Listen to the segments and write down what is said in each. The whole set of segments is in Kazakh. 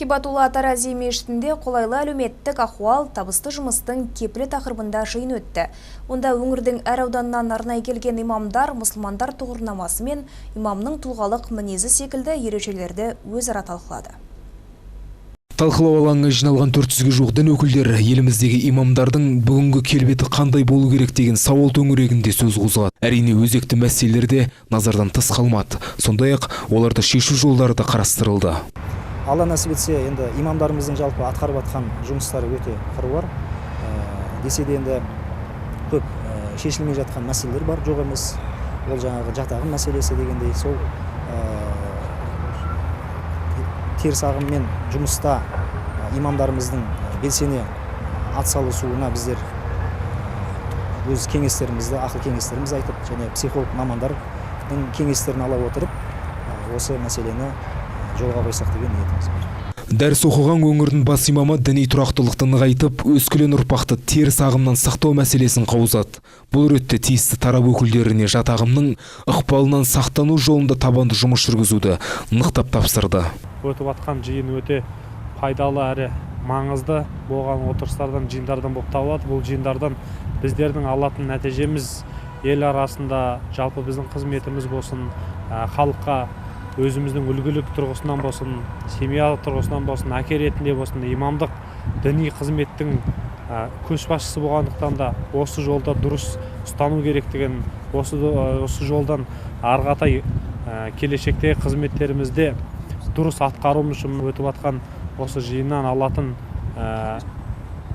Кибатулла Тарази мешітінде қолайлы әлеуметтік ахуал табысты жұмыстың кепілі тақырыбында жиын өтті. Онда өңірдің әр ауданынан арнайы келген имамдар мұсылмандар тұғырнамасы мен имамның тұлғалық мінезі секілді ерекшелерді өзара талқылады. Талқылау алаңына жиналған 400-ге жуық дін өкілдері еліміздегі имамдардың бүгінгі келбеті қандай болу керек деген сауал төңірегінде сөз қозғады. Әрине өзекті мәселелер де назардан тыс қалмады. Сондай-ақ оларды шешу жолдары да қарастырылды. Алла нәсіп етсе, енді имамдарымыздың жалпы атқарып жатқан жұмыстары өте қыруар. Десе де енді көп шешілмей жатқан мәселелер бар, жоқ емес. Ол жаңағы жатағын мәселесі дегендей, сол теріс ағыммен жұмыста имамдарымыздың белсене атсалысуына біздер өз кеңестерімізді, ақыл кеңестерімізді айтып, және психолог мамандардың кеңестерін ала отырып, осы мәселені жолға қойсақ деген ниетіміз бар. Дәріс оқыған өңірдің бас имамы діни тұрақтылықты нығайтып, өскелең ұрпақты теріс ағымнан сақтау мәселесін қаузады. Бұл ретте тиісті тарап өкілдеріне жат ағымның ықпалынан сақтану жолында табанды жұмыс жүргізуді нықтап тапсырды. Өтіп жатқан жиын өте пайдалы әрі маңызды болған отырыстардан, жиындардан болып табылады. Бұл жиындардан біздердің алатын нәтижеміз ел арасында жалпы біздің қызметіміз болсын, халыққа өзіміздің үлгілік тұрғысынан болсын, семьялық тұрғысынан болсын, әке ретінде болсын, имамдық діни қызметтің көшбасшысы болғандықтан да осы жолда дұрыс ұстану керектігін, осы жолдан арғатай келешектегі қызметтерімізде дұрыс атқаруымыз үшін өтіп жатқан осы жиыннан алатын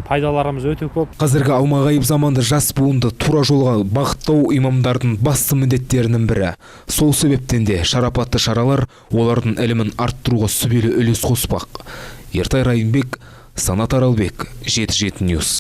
пайдаларымыз өте көп. Қазіргі алмағайып заманда жас буынды тура жолға бағыттау имамдардың басты міндеттерінің бірі. Сол себептен де шарапатты шаралар олардың ілімін арттыруға сүбелі үлес қоспақ. Ертай Райымбек, Санат Аралбек, 7-7 Ньюс.